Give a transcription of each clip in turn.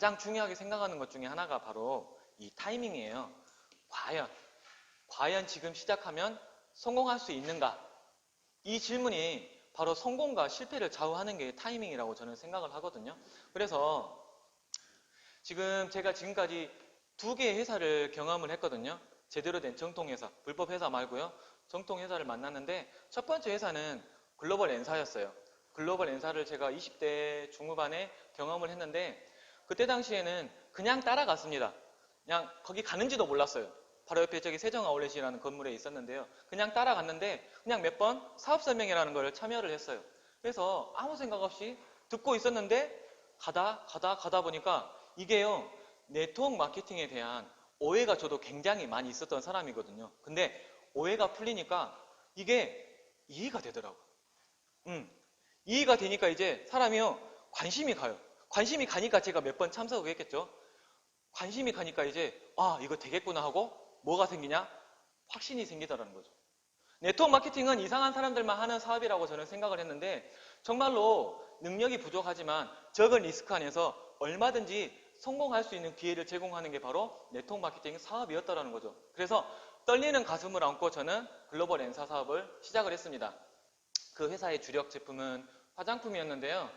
가장 중요하게 생각하는 것 중에 하나가 바로 이 타이밍이에요. 과연 지금 시작하면 성공할 수 있는가? 이 질문이 바로 성공과 실패를 좌우하는 게 타이밍이라고 저는 생각을 하거든요. 그래서 지금 제가 지금까지 2개의 회사를 경험을 했거든요. 제대로 된 정통회사, 불법회사 말고요. 정통회사를 만났는데 첫 번째 회사는 글로벌 N사였어요. 글로벌 N사를 제가 20대 중후반에 경험을 했는데 그때 당시에는 그냥 따라갔습니다. 그냥 거기 가는지도 몰랐어요. 바로 옆에 저기 세정아울렛이라는 건물에 있었는데요. 그냥 따라갔는데 그냥 몇 번 사업설명회라는 걸 참여를 했어요. 그래서 아무 생각 없이 듣고 있었는데 가다 보니까 이게요. 네트워크 마케팅에 대한 오해가 저도 굉장히 많이 있었던 사람이거든요. 근데 오해가 풀리니까 이게 이해가 되더라고요. 이해가 되니까 이제 사람이요. 관심이 가요. 관심이 가니까 제가 몇 번 참석을 했겠죠. 관심이 가니까 이제 이거 되겠구나 하고 뭐가 생기냐? 확신이 생기더라는 거죠. 네트워크 마케팅은 이상한 사람들만 하는 사업이라고 저는 생각을 했는데 정말로 능력이 부족하지만 적은 리스크 안에서 얼마든지 성공할 수 있는 기회를 제공하는 게 바로 네트워크 마케팅 사업이었다는 거죠. 그래서 떨리는 가슴을 안고 저는 글로벌 N사 사업을 시작을 했습니다. 그 회사의 주력 제품은 화장품이었는데요.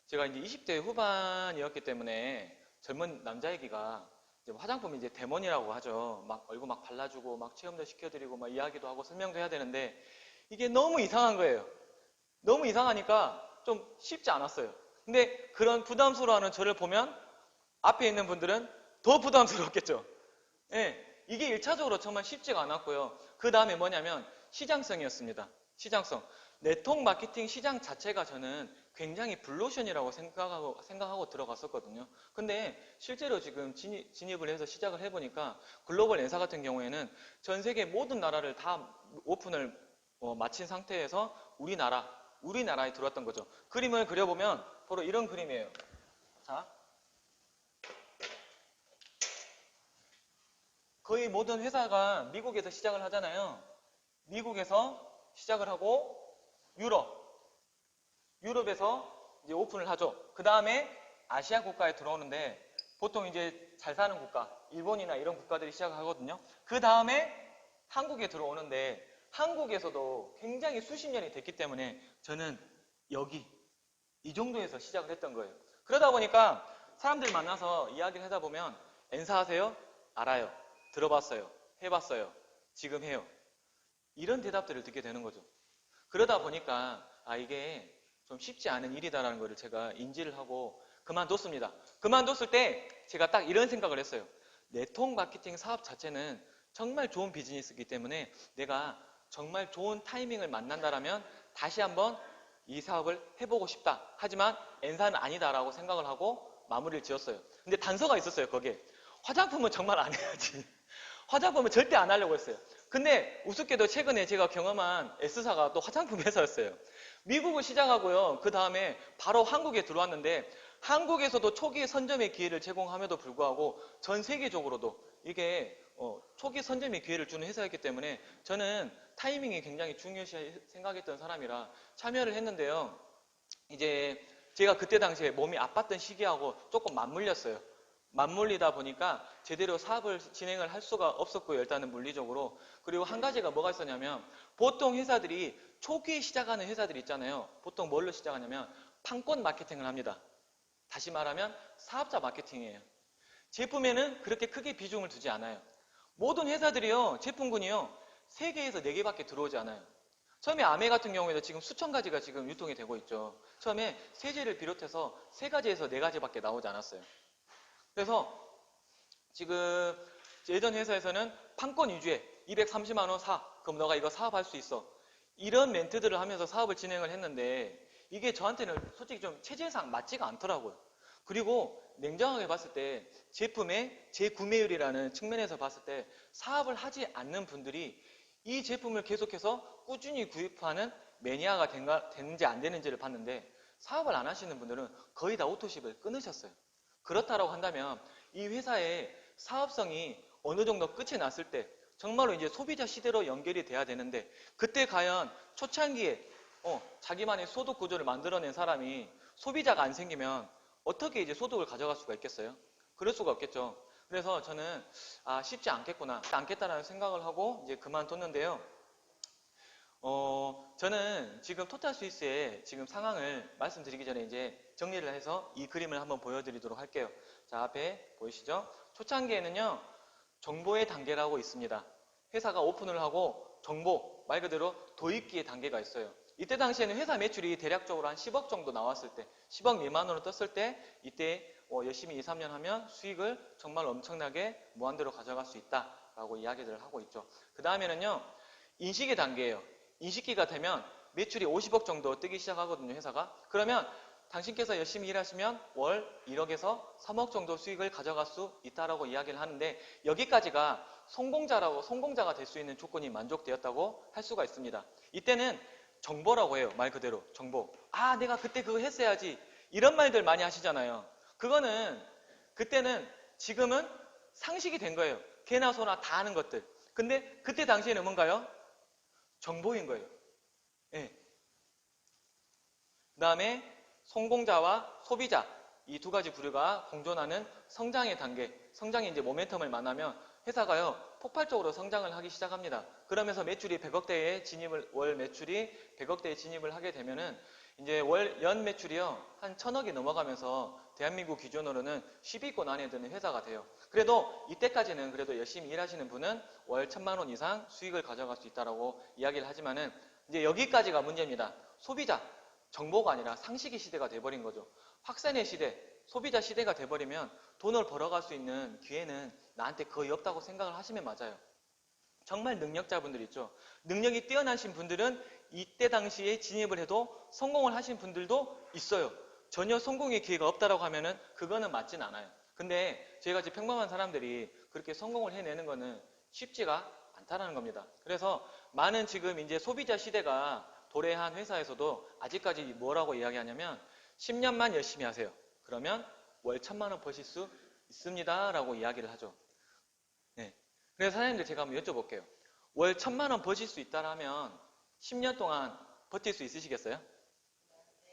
제가 이제 20대 후반이었기 때문에 젊은 남자애기가 화장품이 이제 데몬이라고 하죠. 막 얼굴 막 발라주고 막 체험도 시켜드리고 막 이야기도 하고 설명도 해야 되는데 이게 너무 이상한 거예요. 너무 이상하니까 좀 쉽지 않았어요. 근데 그런 부담스러워하는 저를 보면 앞에 있는 분들은 더 부담스럽겠죠. 예, 이게 1차적으로 정말 쉽지가 않았고요. 그 다음에 뭐냐면 시장성이었습니다. 시장성. 네트워크 마케팅 시장 자체가 저는 굉장히 블루오션이라고 생각하고 들어갔었거든요. 근데 실제로 지금 진입을 해서 시작을 해보니까 글로벌 N사 같은 경우에는 전 세계 모든 나라를 다 오픈을 마친 상태에서 우리나라에 들어왔던 거죠. 그림을 그려보면 바로 이런 그림이에요. 자, 거의 모든 회사가 미국에서 시작을 하잖아요. 미국에서 시작을 하고 유럽에서 이제 오픈을 하죠. 그 다음에 아시아 국가에 들어오는데 보통 이제 잘 사는 국가, 일본이나 이런 국가들이 시작을 하거든요. 그 다음에 한국에 들어오는데 한국에서도 굉장히 수십 년이 됐기 때문에 저는 여기 이 정도에서 시작을 했던 거예요. 그러다 보니까 사람들 만나서 이야기를 하다 보면 N사 하세요? 알아요. 들어봤어요. 해봤어요. 지금 해요. 이런 대답들을 듣게 되는 거죠. 그러다 보니까 이게 좀 쉽지 않은 일이다라는 것을 제가 인지를 하고 그만뒀습니다. 그만뒀을 때 제가 딱 이런 생각을 했어요. 네트워크 마케팅 사업 자체는 정말 좋은 비즈니스이기 때문에 내가 정말 좋은 타이밍을 만난다라면 다시 한번 이 사업을 해보고 싶다. 하지만 N사는 아니다라고 생각을 하고 마무리를 지었어요. 근데 단서가 있었어요, 거기에. 화장품은 정말 안 해야지. 화장품은 절대 안 하려고 했어요. 근데 우습게도 최근에 제가 경험한 S사가 또 화장품 회사였어요. 미국을 시작하고요. 그 다음에 바로 한국에 들어왔는데 한국에서도 초기 선점의 기회를 제공함에도 불구하고 전 세계적으로도 이게 초기 선점의 기회를 주는 회사였기 때문에 저는 타이밍이 굉장히 중요시 생각했던 사람이라 참여를 했는데요. 이제 제가 그때 당시에 몸이 아팠던 시기하고 조금 맞물렸어요. 맞물리다 보니까 제대로 사업을 진행을 할 수가 없었고요. 일단은 물리적으로. 그리고 한 가지가 뭐가 있었냐면 보통 회사들이 초기에 시작하는 회사들 있잖아요. 보통 뭘로 시작하냐면 판권 마케팅을 합니다. 다시 말하면 사업자 마케팅이에요. 제품에는 그렇게 크게 비중을 두지 않아요. 모든 회사들이요. 제품군이요. 3개에서 4개밖에 들어오지 않아요. 처음에 아메 같은 경우에도 지금 수천 가지가 지금 유통이 되고 있죠. 처음에 세제를 비롯해서 3가지에서 4가지밖에 나오지 않았어요. 그래서 지금 예전 회사에서는 판권 위주에 230만 원 사. 그럼 너가 이거 사업할 수 있어. 이런 멘트들을 하면서 사업을 진행을 했는데 이게 저한테는 솔직히 좀 체질상 맞지가 않더라고요. 그리고 냉정하게 봤을 때 제품의 재구매율이라는 측면에서 봤을 때 사업을 하지 않는 분들이 이 제품을 계속해서 꾸준히 구입하는 매니아가 되는지 안 되는지를 봤는데 사업을 안 하시는 분들은 거의 다 오토십을 끊으셨어요. 그렇다라고 한다면 이 회사의 사업성이 어느 정도 끝이 났을 때 정말로 이제 소비자 시대로 연결이 돼야 되는데 그때 과연 초창기에 자기만의 소득 구조를 만들어낸 사람이 소비자가 안 생기면 어떻게 이제 소득을 가져갈 수가 있겠어요? 그럴 수가 없겠죠. 그래서 저는 쉽지 않겠다라는 생각을 하고 이제 그만뒀는데요. 저는 지금 토탈 스위스의 지금 상황을 말씀드리기 전에 이제 정리를 해서 이 그림을 한번 보여드리도록 할게요. 자, 앞에 보이시죠? 초창기에는요, 정보의 단계라고 있습니다. 회사가 오픈을 하고 정보, 말 그대로 도입기의 단계가 있어요. 이때 당시에는 회사 매출이 대략적으로 한 10억 정도 나왔을 때, 10억 미만으로 떴을 때, 이때 열심히 2, 3년 하면 수익을 정말 엄청나게 무한대로 가져갈 수 있다라고 이야기들을 하고 있죠. 그 다음에는요, 인식의 단계예요. 인식기가 되면 매출이 50억 정도 뜨기 시작하거든요, 회사가. 그러면 당신께서 열심히 일하시면 월 1억에서 3억 정도 수익을 가져갈 수 있다라고 이야기를 하는데, 여기까지가 성공자가 될 수 있는 조건이 만족되었다고 할 수가 있습니다. 이때는 정보라고 해요, 말 그대로 정보. 내가 그때 그거 했어야지, 이런 말들 많이 하시잖아요. 그때는 지금은 상식이 된 거예요. 개나 소나 다 아는 것들. 근데 그때 당시에는 뭔가요? 정보인 거예요. 예. 그 다음에 성공자와 소비자, 이 두 가지 부류가 공존하는 성장의 단계, 성장이 이제 모멘텀을 만나면 회사가요, 폭발적으로 성장을 하기 시작합니다. 그러면서 매출이 100억대에 월 매출이 100억대에 진입을 하게 되면은 이제 연 매출이요, 한 1000억이 넘어가면서 대한민국 기준으로는 10위권 안에 드는 회사가 돼요. 그래도 이때까지는 그래도 열심히 일하시는 분은 월 1000만 원 이상 수익을 가져갈 수 있다라고 이야기를 하지만은 이제 여기까지가 문제입니다. 소비자, 정보가 아니라 상식의 시대가 돼버린 거죠. 확산의 시대, 소비자 시대가 돼버리면 돈을 벌어갈 수 있는 기회는 나한테 거의 없다고 생각을 하시면 맞아요. 정말 능력자분들 있죠. 능력이 뛰어나신 분들은 이때 당시에 진입을 해도 성공을 하신 분들도 있어요. 전혀 성공의 기회가 없다라고 하면은 그거는 맞진 않아요. 근데 저희같이 평범한 사람들이 그렇게 성공을 해내는 거는 쉽지가 않다라는 겁니다. 그래서 많은 지금 이제 소비자 시대가 도래한 회사에서도 아직까지 뭐라고 이야기하냐면 10년만 열심히 하세요. 그러면 월 1000만 원 버실 수 있습니다. 라고 이야기를 하죠. 네. 그래서 사장님들 제가 한번 여쭤볼게요. 월 1000만 원 버실 수 있다라면 10년 동안 버틸 수 있으시겠어요?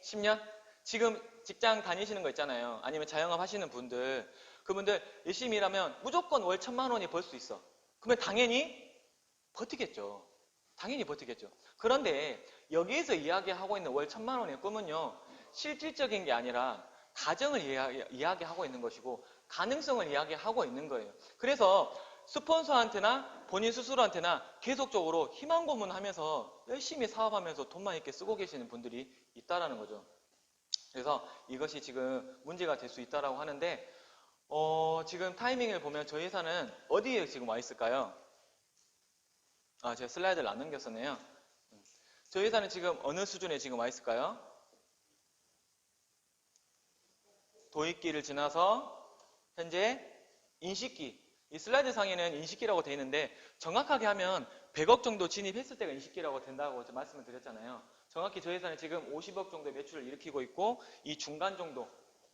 10년? 지금 직장 다니시는 거 있잖아요. 아니면 자영업 하시는 분들, 그분들 열심히 일하면 무조건 월 1000만 원이 벌 수 있어. 그러면 당연히 버티겠죠. 당연히 버티겠죠. 그런데 여기에서 이야기하고 있는 월 1000만 원의 꿈은요, 실질적인 게 아니라 가정을 이야기하고 있는 것이고 가능성을 이야기하고 있는 거예요. 그래서 스폰서한테나 본인 스스로한테나 계속적으로 희망 고문하면서 열심히 사업하면서 돈만 있게 쓰고 계시는 분들이 있다라는 거죠. 그래서 이것이 지금 문제가 될 수 있다라고 하는데, 지금 타이밍을 보면 저희 회사는 어디에 지금 와 있을까요? 제가 슬라이드를 안 넘겼었네요. 저희 회사는 지금 어느 수준에 지금 와 있을까요? 도입기를 지나서 현재 인식기. 이 슬라이드 상에는 인식기라고 되어 있는데 정확하게 하면 100억 정도 진입했을 때가 인식기라고 된다고 말씀을 드렸잖아요. 정확히 저희 회사는 지금 50억 정도의 매출을 일으키고 있고 이 중간 정도,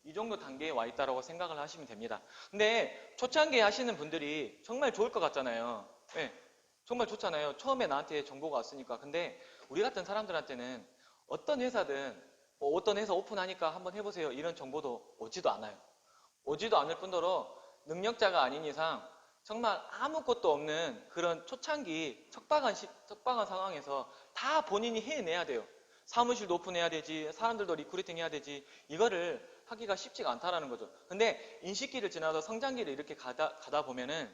이 정도 단계에 와 있다고 생각을 하시면 됩니다. 근데 초창기에 하시는 분들이 정말 좋을 것 같잖아요. 네, 정말 좋잖아요. 처음에 나한테 정보가 왔으니까. 근데 우리 같은 사람들한테는 어떤 회사든 어떤 회사 오픈하니까 한번 해보세요. 이런 정보도 오지도 않아요. 오지도 않을 뿐더러 능력자가 아닌 이상 정말 아무것도 없는 그런 초창기 척박한 상황에서 다 본인이 해내야 돼요. 사무실도 오픈해야 되지, 사람들도 리크루팅 해야 되지, 이거를 하기가 쉽지가 않다라는 거죠. 근데 인식기를 지나서 성장기를 이렇게 가다 보면은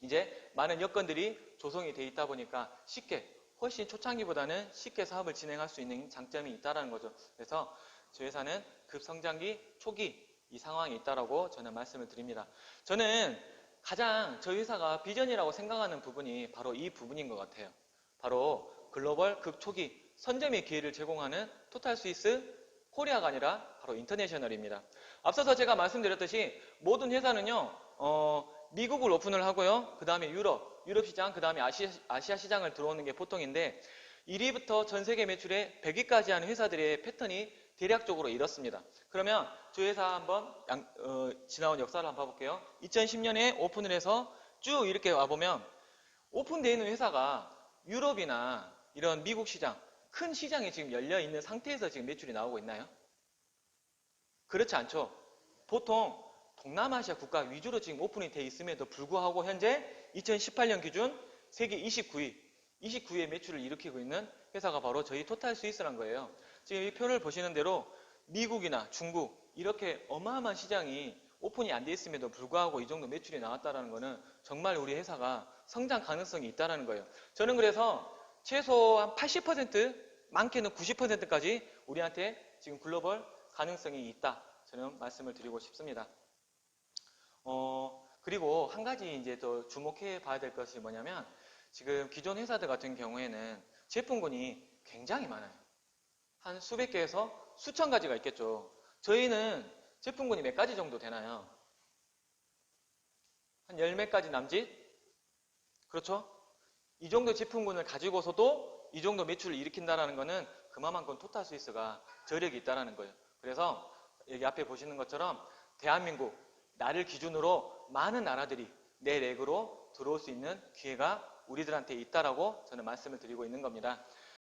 이제 많은 여건들이 조성이 돼 있다 보니까 훨씬 초창기보다는 쉽게 사업을 진행할 수 있는 장점이 있다는 거죠. 그래서 저희 회사는 급성장기 초기 이 상황이 있다라고 저는 말씀을 드립니다. 저는 가장 저희 회사가 비전이라고 생각하는 부분이 바로 이 부분인 것 같아요. 바로 글로벌 극초기 선점의 기회를 제공하는 토탈 스위스 코리아가 아니라 바로 인터내셔널입니다. 앞서서 제가 말씀드렸듯이 모든 회사는요, 미국을 오픈을 하고요. 그 다음에 유럽 시장, 그 다음에 아시아 시장을 들어오는 게 보통인데 1위부터 전 세계 매출에 100위까지 하는 회사들의 패턴이 대략적으로 이렇습니다. 그러면 저희 회사 한번 지나온 역사를 한번 봐볼게요. 2010년에 오픈을 해서 쭉 이렇게 와보면 오픈되어 있는 회사가 유럽이나 이런 미국 시장, 큰 시장이 지금 열려있는 상태에서 지금 매출이 나오고 있나요? 그렇지 않죠. 보통 동남아시아 국가 위주로 지금 오픈이 돼 있음에도 불구하고 현재 2018년 기준 세계 29위의 매출을 일으키고 있는 회사가 바로 저희 토탈 스위스란 거예요. 지금 이 표를 보시는 대로 미국이나 중국 이렇게 어마어마한 시장이 오픈이 안 돼 있음에도 불구하고 이 정도 매출이 나왔다는 거는 정말 우리 회사가 성장 가능성이 있다는 거예요. 저는 그래서 최소 한 80%, 많게는 90%까지 우리한테 지금 글로벌 가능성이 있다. 저는 말씀을 드리고 싶습니다. 그리고 한 가지 이제 또 주목해 봐야 될 것이 뭐냐면 지금 기존 회사들 같은 경우에는 제품군이 굉장히 많아요. 한 수백 개에서 수천 가지가 있겠죠. 저희는 제품군이 몇 가지 정도 되나요? 한 열 몇 가지 남짓? 그렇죠? 이 정도 제품군을 가지고서도 이 정도 매출을 일으킨다는 것은 그만큼 토탈 스위스가 저력이 있다는 거예요. 그래서 여기 앞에 보시는 것처럼 대한민국, 나를 기준으로 많은 나라들이 내 렉으로 들어올 수 있는 기회가 우리들한테 있다라고 저는 말씀을 드리고 있는 겁니다.